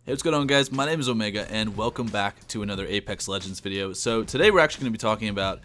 Hey, what's going on, guys? My name is Omega, and welcome back to another Apex Legends video. So today we're actually going to be talking about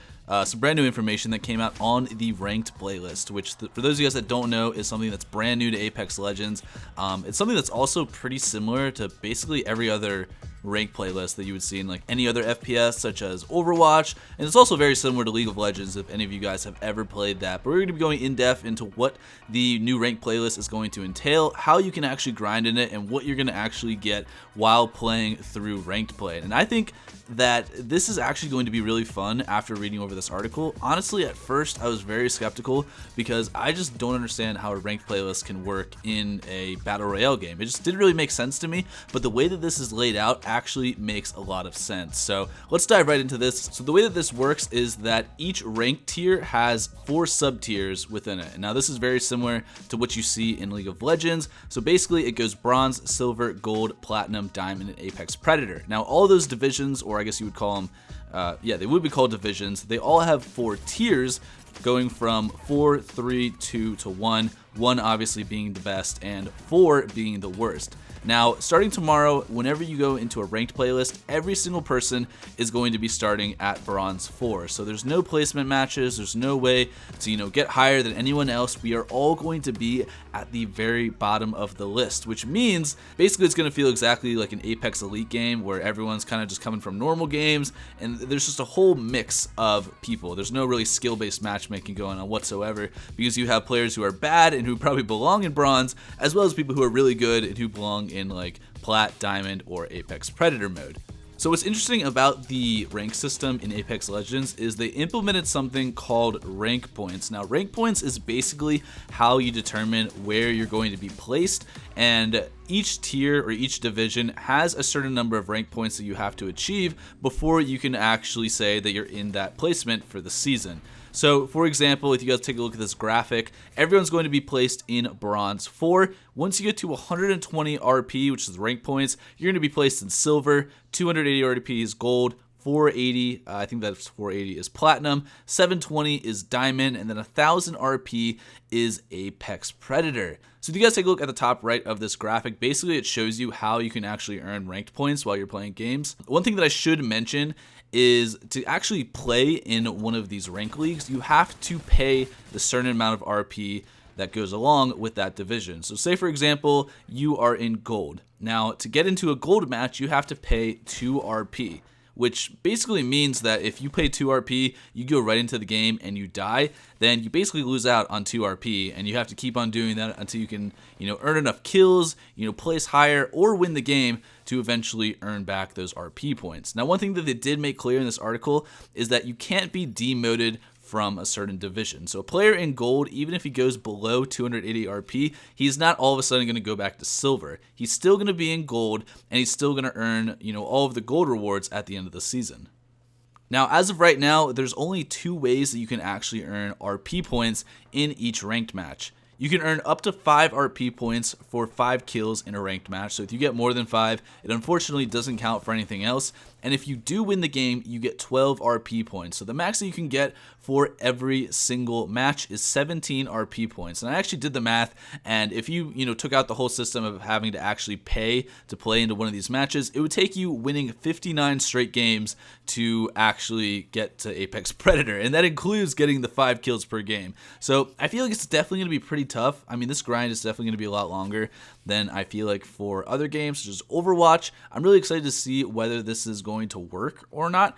some brand new information that came out on the ranked playlist, which for those of you guys that don't know is something that's brand new to Apex Legends. It's something that's also pretty similar to basically every other ranked playlist that you would see in like any other FPS such as Overwatch, and it's also very similar to League of Legends if any of you guys have ever played that. But we're going to be going in depth into what the new ranked playlist is going to entail, how you can actually grind in it, and what you're going to actually get while playing through ranked play. And I think that this is actually going to be really fun after reading over this article. Honestly, at first I was very skeptical because I just don't understand how a ranked playlist can work in a battle royale game. It just didn't really make sense to me, but the way that this is laid out actually makes a lot of sense. So let's dive right into this. So the way that this works is that each rank tier has 4 sub tiers within it. Now this is very similar to what you see in League of Legends. So basically it goes bronze, silver, gold, platinum, diamond, and Apex Predator. Now all those divisions, or I guess you would call them, they would be called divisions. They all have 4 tiers going from 4, 3, 2 to 1. 1 obviously being the best and 4 being the worst. Now, starting tomorrow, whenever you go into a ranked playlist, every single person is going to be starting at bronze 4. So there's no placement matches, there's no way to, get higher than anyone else. We are all going to be at the very bottom of the list, which means basically it's going to feel exactly like an Apex Elite game where everyone's kind of just coming from normal games, and there's just a whole mix of people. There's no really skill-based matchmaking going on whatsoever because you have players who are bad and who probably belong in bronze, as well as people who are really good and who belong in like plat, diamond, or Apex Predator mode. So what's interesting about the rank system in Apex Legends is they implemented something called rank points. Now rank points is basically how you determine where you're going to be placed, and each tier or each division has a certain number of rank points that you have to achieve before you can actually say that you're in that placement for the season. So for example, if you guys take a look at this graphic, everyone's going to be placed in bronze 4. Once you get to 120 RP, which is rank points, you're going to be placed in silver. 280 RP is gold. 480, I think that's 480 is platinum, 720 is diamond, and then 1000 RP is Apex Predator. So if you guys take a look at the top right of this graphic, basically it shows you how you can actually earn ranked points while you're playing games. One thing that I should mention is to actually play in one of these rank leagues, you have to pay the certain amount of RP that goes along with that division. So say for example, you are in gold. Now to get into a gold match, you have to pay 2 RP. Which basically means that if you pay 2 RP, you go right into the game and you die, then you basically lose out on 2 RP, and you have to keep on doing that until you can, earn enough kills, place higher, or win the game to eventually earn back those RP points. Now, one thing that they did make clear in this article is that you can't be demoted from a certain division. So a player in gold, even if he goes below 280 RP, he's not all of a sudden going to go back to silver. He's still going to be in gold, and he's still going to earn, all of the gold rewards at the end of the season. Now, as of right now, there's only 2 ways that you can actually earn RP points in each ranked match. You can earn up to 5 RP points for 5 kills in a ranked match. So if you get more than 5, it unfortunately doesn't count for anything else. And if you do win the game, you get 12 RP points. So the max that you can get for every single match is 17 RP points. And I actually did the math, and if you, took out the whole system of having to actually pay to play into one of these matches, it would take you winning 59 straight games to actually get to Apex Predator. And that includes getting the 5 kills per game. So I feel like it's definitely going to be pretty tough. I mean, this grind is definitely going to be a lot longer than I feel like for other games such as Overwatch. I'm really excited to see whether this is going to work or not.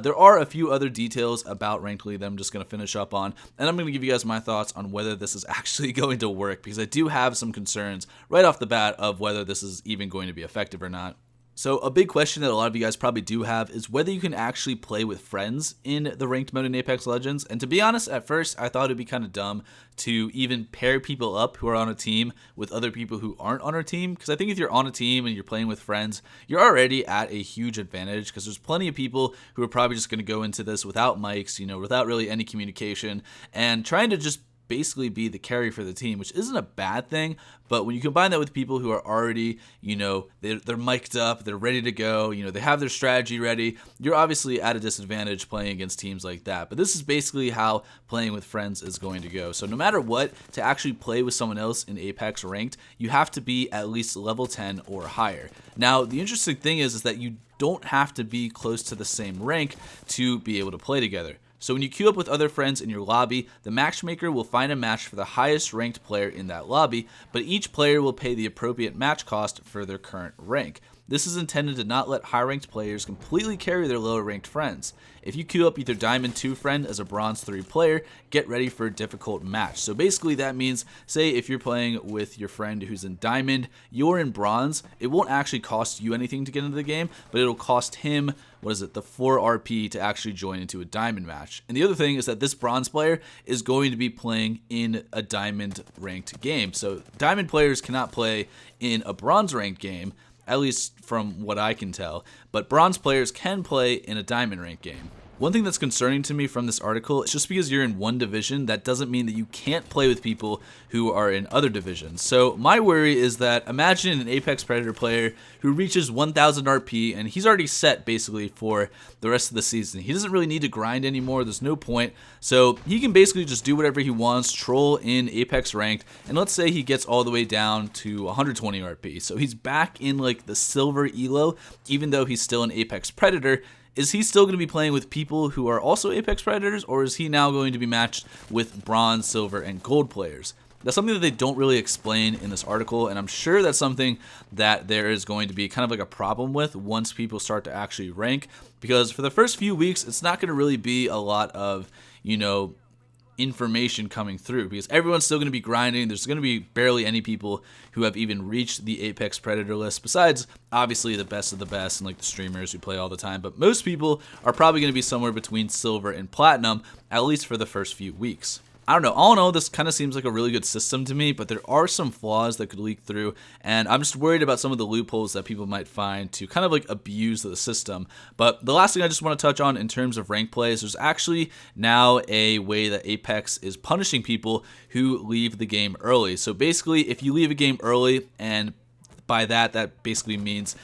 There are a few other details about Ranked League that I'm just going to finish up on, and I'm going to give you guys my thoughts on whether this is actually going to work, because I do have some concerns right off the bat of whether this is even going to be effective or not. So a big question that a lot of you guys probably do have is whether you can actually play with friends in the ranked mode in Apex Legends. And to be honest, at first I thought it'd be kind of dumb to even pair people up who are on a team with other people who aren't on our team, because I think if you're on a team and you're playing with friends, you're already at a huge advantage, because there's plenty of people who are probably just going to go into this without mics, without really any communication, and trying to just basically be the carry for the team, which isn't a bad thing. But when you combine that with people who are already, they're mic'd up, they're ready to go, they have their strategy ready, you're obviously at a disadvantage playing against teams like that. But this is basically how playing with friends is going to go. So no matter what, to actually play with someone else in Apex Ranked, you have to be at least level 10 or higher. Now, the interesting thing is that you don't have to be close to the same rank to be able to play together. So when you queue up with other friends in your lobby, the matchmaker will find a match for the highest ranked player in that lobby, but each player will pay the appropriate match cost for their current rank. This is intended to not let high-ranked players completely carry their lower-ranked friends. If you queue up with your Diamond 2 friend as a Bronze 3 player, get ready for a difficult match. So basically that means, say if you're playing with your friend who's in Diamond, you're in Bronze, it won't actually cost you anything to get into the game, but it'll cost him, the 4 RP to actually join into a Diamond match. And the other thing is that this Bronze player is going to be playing in a Diamond ranked game. So Diamond players cannot play in a Bronze ranked game, at least from what I can tell, but Bronze players can play in a Diamond rank game. One thing that's concerning to me from this article is just because you're in one division, that doesn't mean that you can't play with people who are in other divisions. So my worry is that imagine an Apex Predator player who reaches 1000 RP and he's already set basically for the rest of the season. He doesn't really need to grind anymore, there's no point. So he can basically just do whatever he wants, troll in Apex Ranked, and let's say he gets all the way down to 120 RP. So he's back in like the silver elo, even though he's still an Apex Predator. Is he still going to be playing with people who are also Apex Predators, or is he now going to be matched with Bronze, Silver, and Gold players? That's something that they don't really explain in this article, and I'm sure that's something that there is going to be kind of like a problem with once people start to actually rank, because for the first few weeks, it's not going to really be a lot of, information coming through, because everyone's still going to be grinding. There's going to be barely any people who have even reached the Apex Predator list, besides obviously the best of the best and like the streamers who play all the time. But most people are probably going to be somewhere between silver and platinum, at least for the first few weeks. I don't know, all in all, this kind of seems like a really good system to me, but there are some flaws that could leak through, and I'm just worried about some of the loopholes that people might find to kind of like abuse the system. But the last thing I just want to touch on in terms of rank play is there's actually now a way that Apex is punishing people who leave the game early. So basically, if you leave a game early, and by that basically means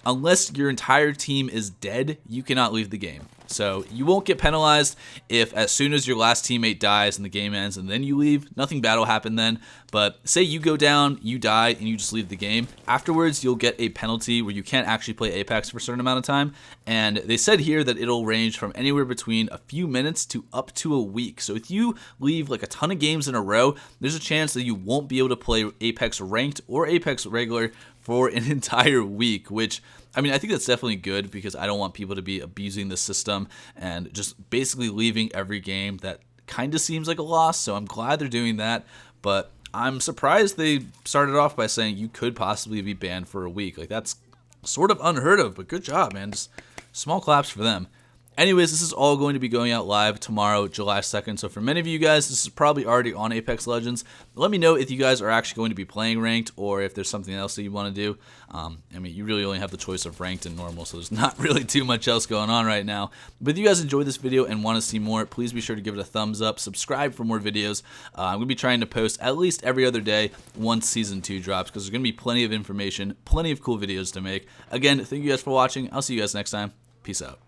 unless your entire team is dead, you cannot leave the game. So you won't get penalized if as soon as your last teammate dies and the game ends and then you leave. Nothing bad will happen then. But say you go down, you die, and you just leave the game. Afterwards, you'll get a penalty where you can't actually play Apex for a certain amount of time. And they said here that it'll range from anywhere between a few minutes to up to a week. So if you leave like a ton of games in a row, there's a chance that you won't be able to play Apex Ranked or Apex Regular for an entire week, which, I mean, I think that's definitely good because I don't want people to be abusing the system and just basically leaving every game. That kind of seems like a loss, so I'm glad they're doing that, but I'm surprised they started off by saying you could possibly be banned for a week. Like, that's sort of unheard of, but good job, man. Just small claps for them. Anyways, this is all going to be going out live tomorrow, July 2nd. So for many of you guys, this is probably already on Apex Legends. Let me know if you guys are actually going to be playing Ranked or if there's something else that you want to do. I mean, you really only have the choice of Ranked and Normal, so there's not really too much else going on right now. But if you guys enjoyed this video and want to see more, please be sure to give it a thumbs up. Subscribe for more videos. I'm going to be trying to post at least every other day once Season 2 drops because there's going to be plenty of information, plenty of cool videos to make. Again, thank you guys for watching. I'll see you guys next time. Peace out.